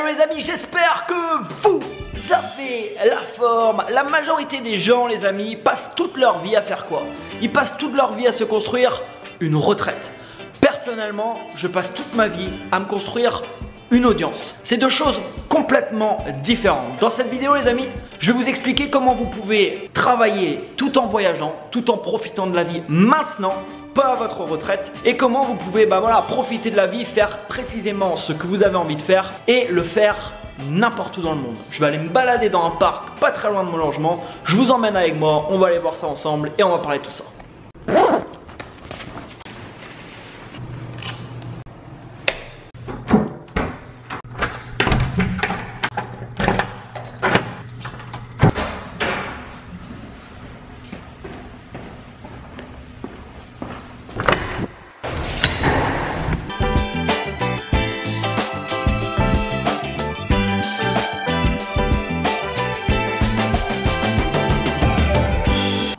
Hello les amis, j'espère que vous avez la forme. La majorité des gens, les amis, passent toute leur vie à faire quoi? Ils passent toute leur vie à se construire une retraite. Personnellement, je passe toute ma vie à me construire une audience. C'est deux choses complètement différentes. Dans cette vidéo les amis, je vais vous expliquer comment vous pouvez travailler tout en voyageant, tout en profitant de la vie maintenant, pas à votre retraite, et comment vous pouvez profiter de la vie, faire précisément ce que vous avez envie de faire et le faire n'importe où dans le monde. Je vais aller me balader dans un parc pas très loin de mon logement, je vous emmène avec moi, on va aller voir ça ensemble et on va parler de tout ça.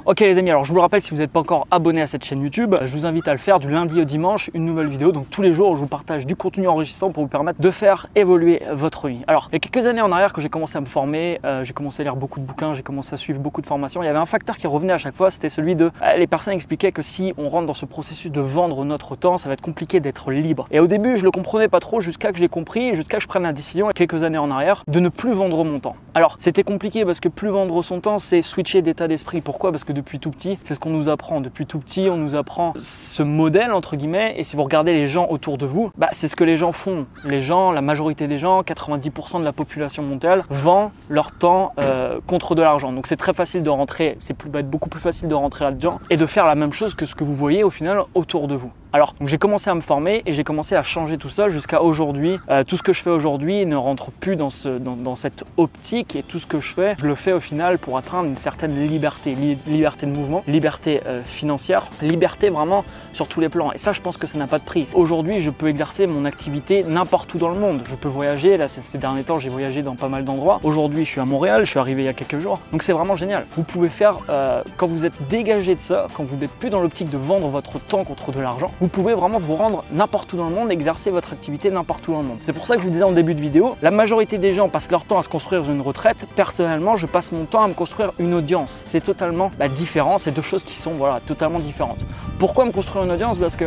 Ok les amis, alors je vous le rappelle, si vous n'êtes pas encore abonné à cette chaîne YouTube, je vous invite à le faire du lundi au dimanche, une nouvelle vidéo. Donc tous les jours, je vous partage du contenu enrichissant pour vous permettre de faire évoluer votre vie. Alors, il y a quelques années en arrière que j'ai commencé à me former, j'ai commencé à lire beaucoup de bouquins, j'ai commencé à suivre beaucoup de formations. Il y avait un facteur qui revenait à chaque fois, c'était celui de les personnes expliquaient que si on rentre dans ce processus de vendre notre temps, ça va être compliqué d'être libre. Et au début, je le comprenais pas trop jusqu'à que j'ai compris, jusqu'à que je prenne la décision, quelques années en arrière, de ne plus vendre mon temps. Alors, c'était compliqué parce que plus vendre son temps, c'est switcher d'état d'esprit. Pourquoi? Parce que depuis tout petit, c'est ce qu'on nous apprend. Depuis tout petit, on nous apprend ce modèle, entre guillemets, et si vous regardez les gens autour de vous, c'est ce que les gens font. Les gens, la majorité des gens, 90% de la population mondiale, vend leur temps contre de l'argent. Donc c'est très facile de rentrer, va être beaucoup plus facile de rentrer là-dedans et de faire la même chose que ce que vous voyez au final autour de vous. Alors, j'ai commencé à me former et j'ai commencé à changer tout ça jusqu'à aujourd'hui. Tout ce que je fais aujourd'hui ne rentre plus dans cette optique, et tout ce que je fais, je le fais au final pour atteindre une certaine liberté. Liberté de mouvement, liberté financière, liberté vraiment sur tous les plans. Et ça, je pense que ça n'a pas de prix. Aujourd'hui, je peux exercer mon activité n'importe où dans le monde. Je peux voyager. Là, ces derniers temps, j'ai voyagé dans pas mal d'endroits. Aujourd'hui, je suis à Montréal, je suis arrivé il y a quelques jours. Donc, c'est vraiment génial. Vous pouvez faire, quand vous êtes dégagé de ça, quand vous n'êtes plus dans l'optique de vendre votre temps contre de l'argent, vous pouvez vraiment vous rendre n'importe où dans le monde, exercer votre activité n'importe où dans le monde. C'est pour ça que je vous disais en début de vidéo, la majorité des gens passent leur temps à se construire une retraite. Personnellement, je passe mon temps à me construire une audience. C'est totalement différent, c'est deux choses qui sont totalement différentes. Pourquoi me construire une audience? Parce que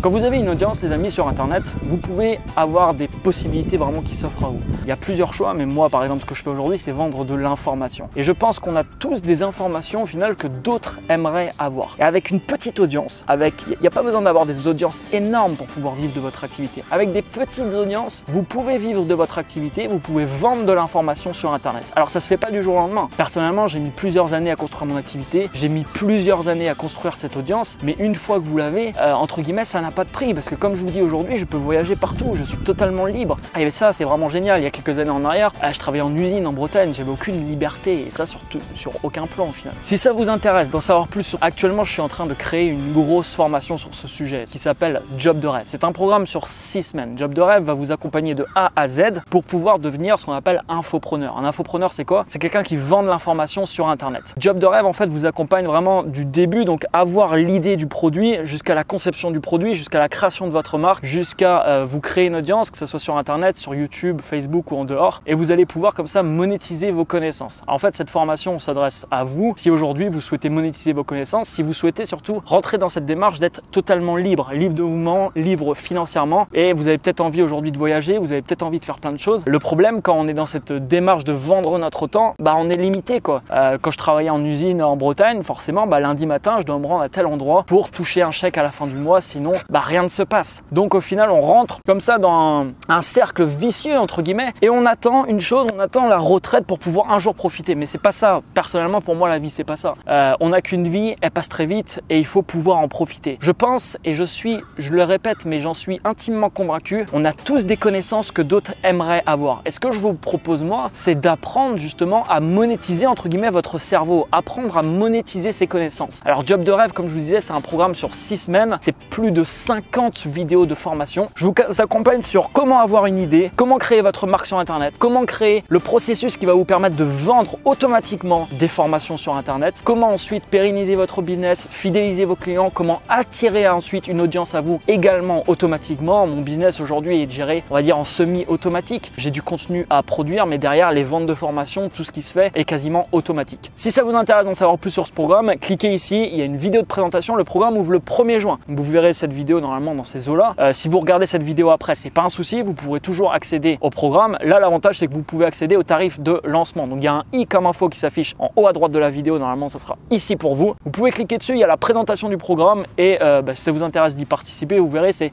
quand vous avez une audience, les amis, sur internet, vous pouvez avoir des possibilités vraiment qui s'offrent à vous. Il y a plusieurs choix, mais moi par exemple, ce que je fais aujourd'hui, c'est vendre de l'information. Et je pense qu'on a tous des informations au final que d'autres aimeraient avoir. Et avec une petite audience, il n'y a pas besoin d'avoir des audiences énormes pour pouvoir vivre de votre activité. Avec des petites audiences, vous pouvez vivre de votre activité, vous pouvez vendre de l'information sur internet. Alors ça se fait pas du jour au lendemain. Personnellement, j'ai mis plusieurs années à construire mon activité, j'ai mis plusieurs années à construire cette audience, mais une fois que vous l'avez, entre guillemets, ça n'a pas de prix, parce que comme je vous dis aujourd'hui, je peux voyager partout, je suis totalement libre. Et ça, c'est vraiment génial. Il y a quelques années en arrière, je travaillais en usine en Bretagne, j'avais aucune liberté, et ça sur aucun plan au final. Si ça vous intéresse d'en savoir plus, actuellement, je suis en train de créer une grosse formation sur ce sujet qui s'appelle Job de rêve. C'est un programme sur 6 semaines. Job de rêve va vous accompagner de A à Z pour pouvoir devenir ce qu'on appelle infopreneur. Un infopreneur, c'est quoi? C'est quelqu'un qui vend de l'information sur internet. Job de rêve, en fait, vous accompagne vraiment du début, donc avoir l'idée du produit jusqu'à la conception du produit, jusqu'à la création de votre marque, jusqu'à vous créer une audience, que ce soit sur internet, sur YouTube, Facebook ou en dehors, et vous allez pouvoir comme ça monétiser vos connaissances. Alors, en fait, cette formation s'adresse à vous si aujourd'hui vous souhaitez monétiser vos connaissances, si vous souhaitez surtout rentrer dans cette démarche d'être totalement libre de mouvement, libre financièrement, et vous avez peut-être envie aujourd'hui de voyager, vous avez peut-être envie de faire plein de choses. Le problème quand on est dans cette démarche de vendre notre temps, on est limité quoi. Quand je travaillais en usine en Bretagne, forcément lundi matin je dois me rendre à tel endroit pour toucher un chèque à la fin du mois, sinon rien ne se passe. Donc au final on rentre comme ça dans un cercle vicieux entre guillemets, et on attend une chose, on attend la retraite pour pouvoir un jour profiter. Mais c'est pas ça. Personnellement pour moi la vie c'est pas ça. On n'a qu'une vie, elle passe très vite et il faut pouvoir en profiter. Je pense, et je le répète, mais j'en suis intimement convaincu, on a tous des connaissances que d'autres aimeraient avoir. Et ce que je vous propose moi, c'est d'apprendre justement à monétiser entre guillemets votre cerveau, apprendre à monétiser ses connaissances. Alors Job de rêve, comme je vous disais, c'est un programme sur 6 semaines, c'est plus de 50 vidéos de formation. Je vous accompagne sur comment avoir une idée, comment créer votre marque sur Internet, comment créer le processus qui va vous permettre de vendre automatiquement des formations sur Internet, comment ensuite pérenniser votre business, fidéliser vos clients, comment attirer ensuite une audience à vous également automatiquement. Mon business aujourd'hui est géré, on va dire, en semi-automatique. J'ai du contenu à produire, mais derrière les ventes de formation, tout ce qui se fait est quasiment automatique. Si ça vous intéresse d'en savoir plus sur ce programme, cliquez ici, il y a une vidéo de présentation. Le programme ouvre le 1er juin. Donc vous verrez cette vidéo normalement dans ces eaux-là. Si vous regardez cette vidéo après, c'est pas un souci, vous pourrez toujours accéder au programme. Là, l'avantage, c'est que vous pouvez accéder au tarif de lancement. Donc il y a un i comme info qui s'affiche en haut à droite de la vidéo. Normalement, ça sera ici pour vous. Vous pouvez cliquer dessus, il y a la présentation du programme et si ça vous intéresse d'y participer, vous verrez, c'est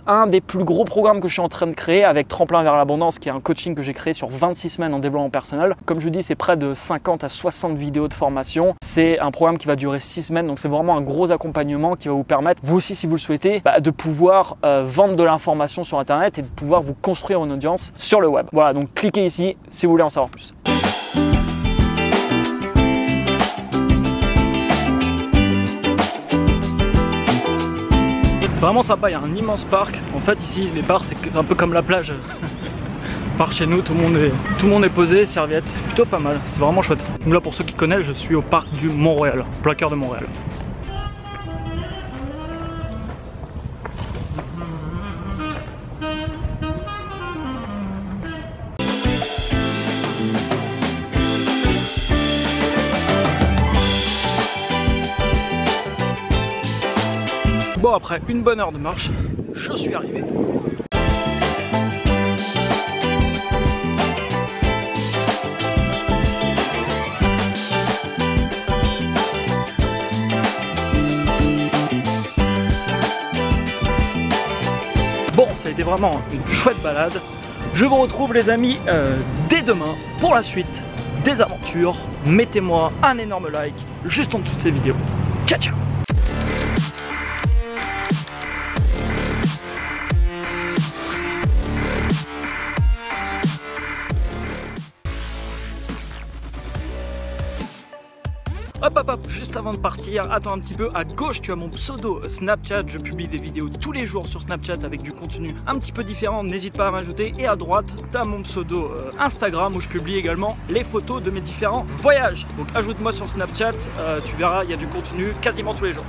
un des plus gros programmes que je suis en train de créer avec Tremplin vers l'abondance, qui est un coaching que j'ai créé sur 26 semaines en développement personnel. Comme je vous dis, c'est près de 50 à 60 vidéos de formation. C'est un programme qui va durer 6 semaines, donc c'est vraiment un gros accompagnement qui va vous permettre, vous aussi si vous le souhaitez, de pouvoir vendre de l'information sur Internet et de pouvoir vous construire une audience sur le web. Voilà, donc cliquez ici si vous voulez en savoir plus. Vraiment sympa, il y a un immense parc. En fait ici les bars c'est un peu comme la plage. Par chez nous, tout le monde est posé, serviette, c'est plutôt pas mal, c'est vraiment chouette. Donc là pour ceux qui connaissent, je suis au parc du Mont-Royal, plein cœur de Montréal. Bon, après une bonne heure de marche, je suis arrivé. Bon, ça a été vraiment une chouette balade. Je vous retrouve les amis dès demain pour la suite des aventures. Mettez-moi un énorme like juste en dessous de ces vidéos. Ciao ciao. Hop, juste avant de partir, attends un petit peu, à gauche tu as mon pseudo Snapchat, je publie des vidéos tous les jours sur Snapchat avec du contenu un petit peu différent, n'hésite pas à m'ajouter. Et à droite, tu as mon pseudo Instagram où je publie également les photos de mes différents voyages. Donc ajoute-moi sur Snapchat, tu verras, il y a du contenu quasiment tous les jours.